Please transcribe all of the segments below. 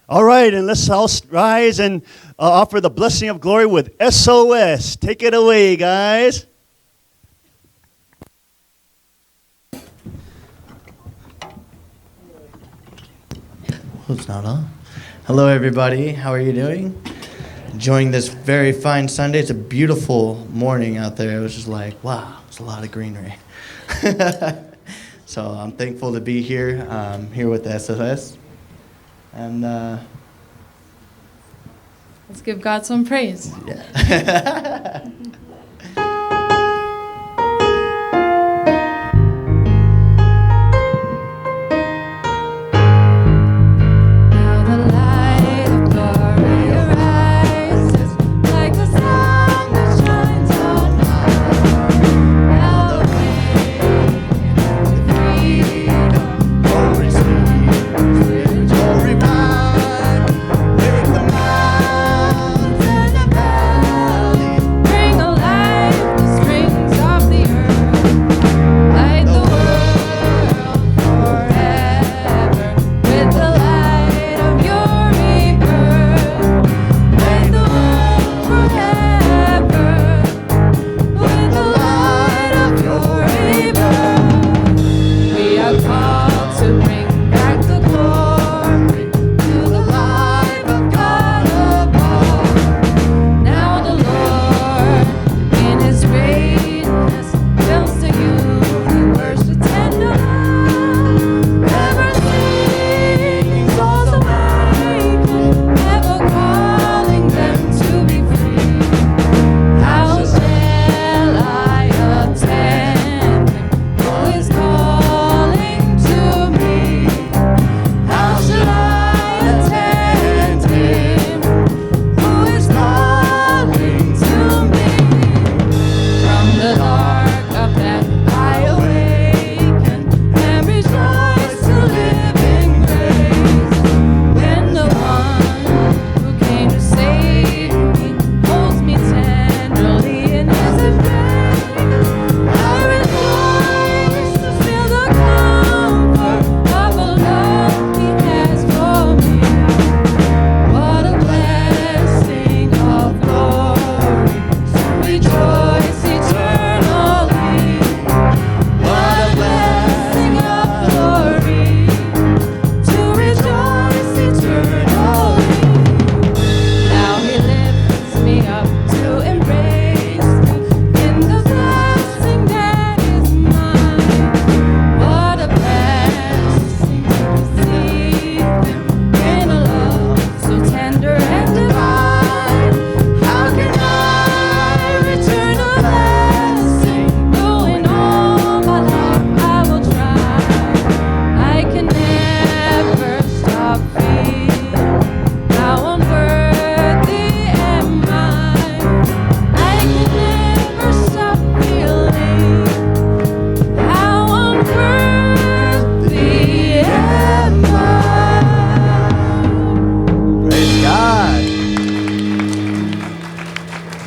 All right, and let's all rise and offer the blessing of glory with SOS. Take it away, guys. It's not on. Hello, everybody. How are you doing? Enjoying this very fine Sunday. It's a beautiful morning out there. It was just like, wow, it's a lot of greenery. So I'm thankful to be here, here with the SOS. And let's give God some praise. Yeah.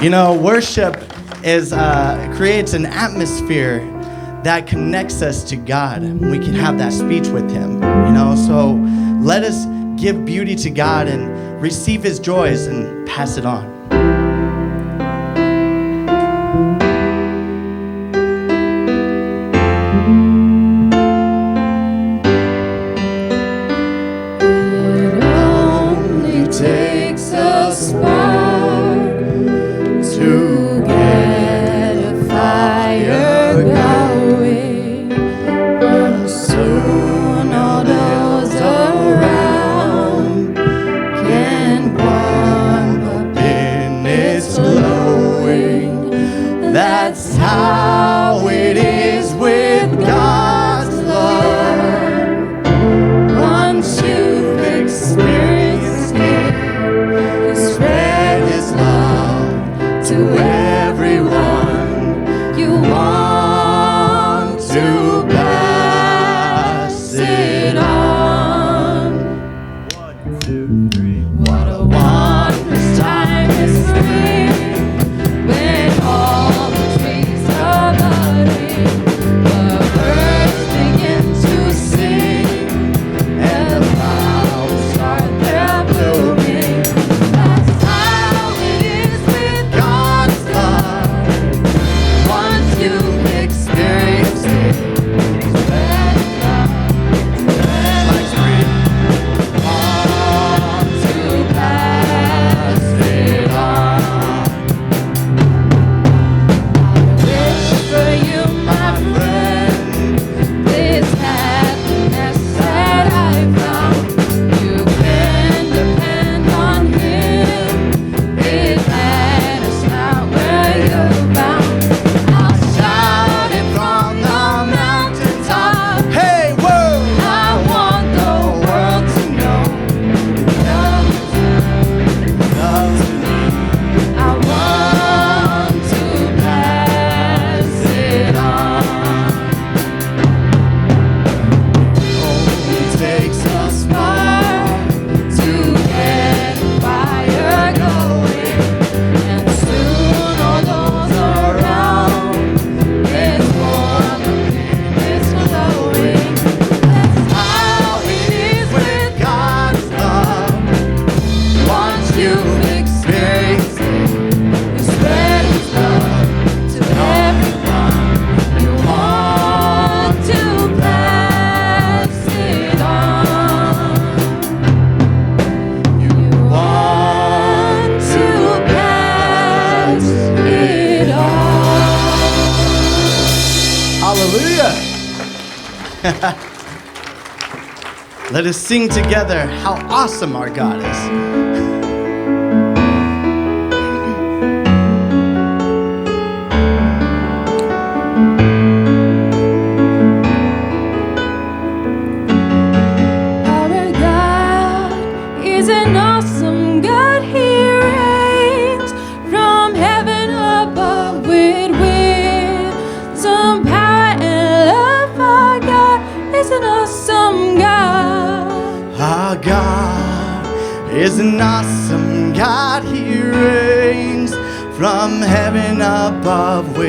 You know, worship is creates an atmosphere that connects us to God. We can have that speech with Him, you know. So let us give beauty to God and receive His joys and pass it on. It only takes a spark to get a fire going, and soon all those around can warm up in its glowing. That's how it is with God's love. Once you've experienced it, you spread His love to everyone. You want to pass it on. 1, 2, 3. What a wondrous time is spring, when all the trees are budding, the birds begin to sing, and the flowers start their Let us sing together how awesome our God is. Our God is an awesome God. He reigns from heaven above with wisdom, power, and love. Our God is an awesome God. Our God is an awesome God. He reigns from heaven above with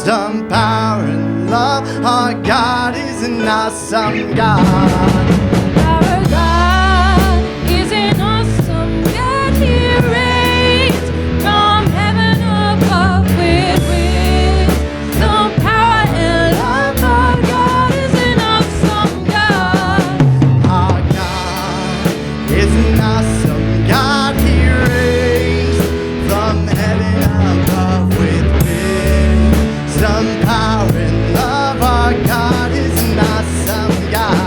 wisdom, power, and love. Our God is an awesome God. Our God is an awesome God. He reigns from heaven above with wisdom, power, and love. Our God is an awesome God.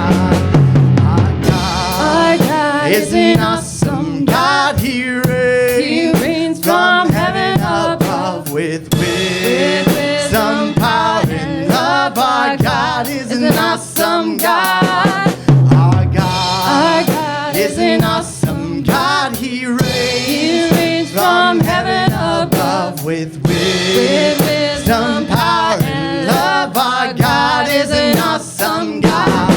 Our God is an awesome God. He reigns from heaven above with wisdom, power, and love. Our God is an awesome God. Our God is an awesome God. He reigns from heaven above with wisdom, power, and love. Our God is an awesome God.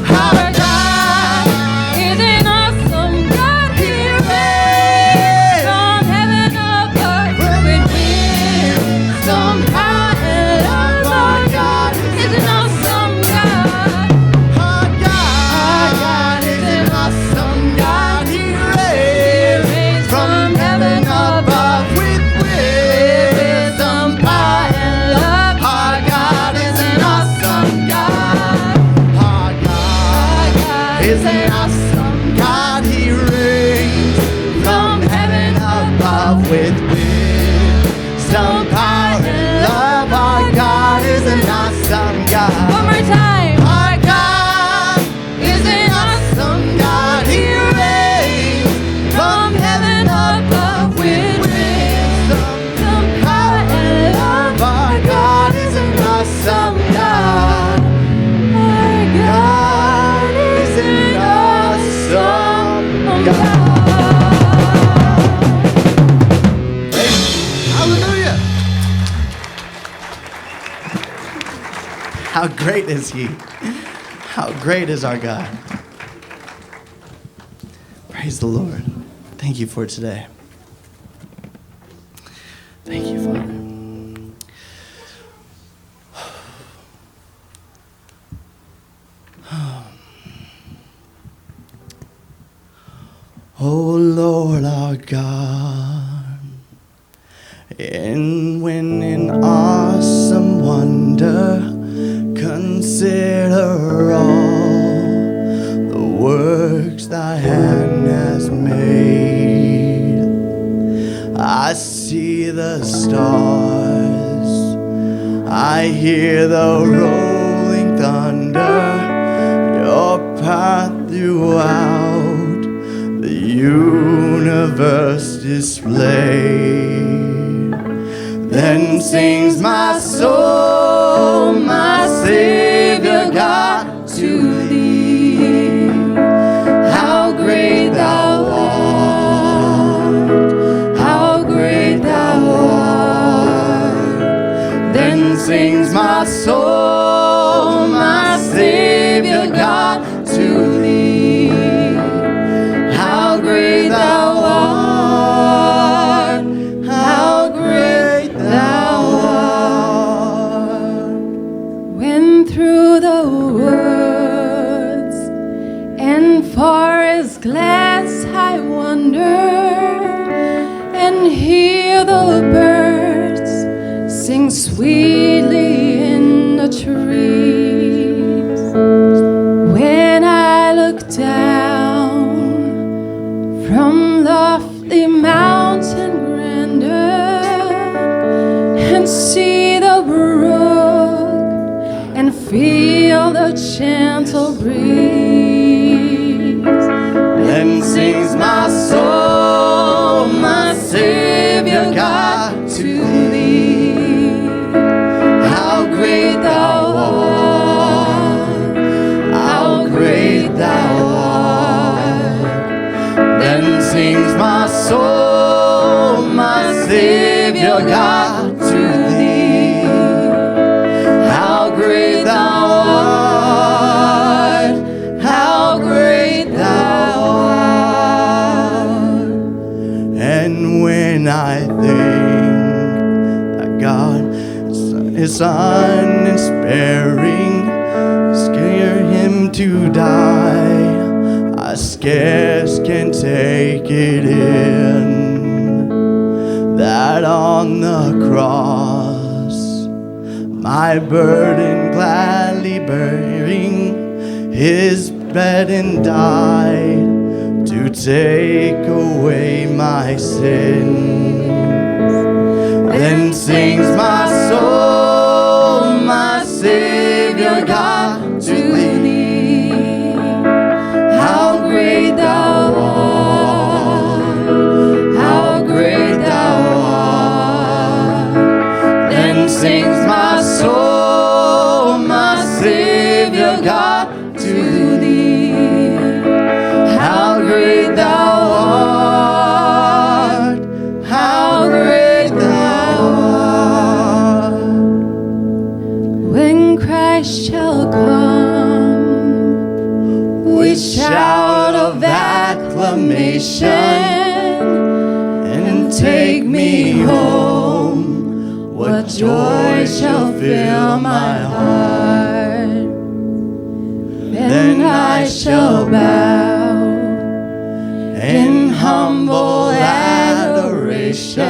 Our God is an awesome God. He reigns from heaven above with wisdom, power, and love. Our God is an awesome God. Our God is an awesome God. He reigns from heaven above with wisdom, power, and love. Our God is an awesome God. Our God is an awesome God. He reigns from heaven above with wisdom, power, and love. Our God is an awesome God. Our God is an awesome God. He reigns from heaven above with wisdom, power, and love. Our God is an awesome God. One more time. Our God is an awesome God. He reigns from heaven above with wisdom, power, and love. Our God is an awesome God. Our God is an awesome God. Hallelujah. How great is He? How great is our God? Praise the Lord. Thank you for today. Thank you, Father. Oh Lord our God, and when in awesome wonder consider all the works thy hand has made, I see the stars, I hear the rolling thunder, your path throughout the universe displayed. Then sings my soul, my Savior God, to thee. How great thou art, how great thou art. Then sings my soul, my Savior God, to thee. How great thou art, how great thou art. When through the woods and forest glades I wander and hear the birds sing sweetly in the trees, when I look down from lofty mountain grandeur and see the brook and feel a gentle breeze. Then sings my soul, my Savior God, to thee. How great thou art, how great thou art. Then sings my soul, my Savior God, to thee. How great thou art, how great thou art. And when I think that God is unsparing, scare him to die, I scarce can take it in, that on the cross, my burden gladly bearing, his bled and died to take away my sins. Then sings my soul, my Savior God, to thee. How great thou art, how great thou art. Then sings my soul, my Savior God, to thee. How great thou art, how great thou art. When Christ shall come, We shout of acclamation and take me home. What joy shall fill my heart? Then I shall bow in humble adoration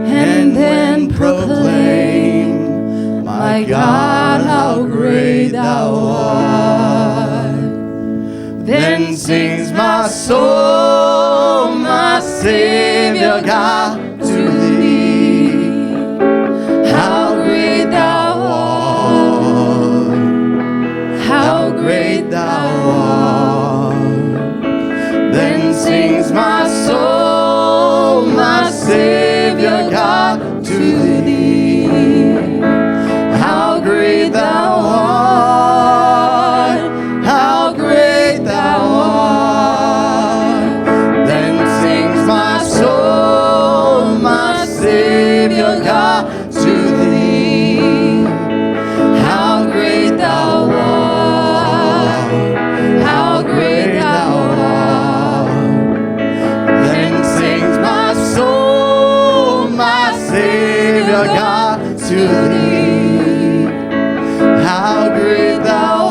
and then proclaim, my God, how great thou art. Then sings my soul, my Savior God, to thee. How great thou art, how great thou art. Then sings my soul, my Savior God, to thee. How great thou art, how great thou art. Then sings my soul, my Savior God, to thee. How great thou art, how great thou art. Then sings my soul, my Savior God, to thee. How great thou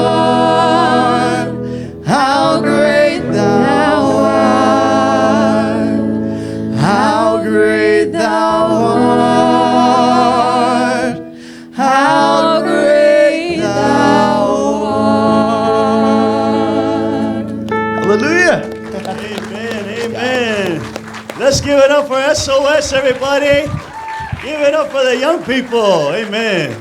art, how great thou art, how great thou art, how great thou art. Hallelujah. Amen, amen. Let's give it up for SOS, everybody. Give it up for the young people. Amen.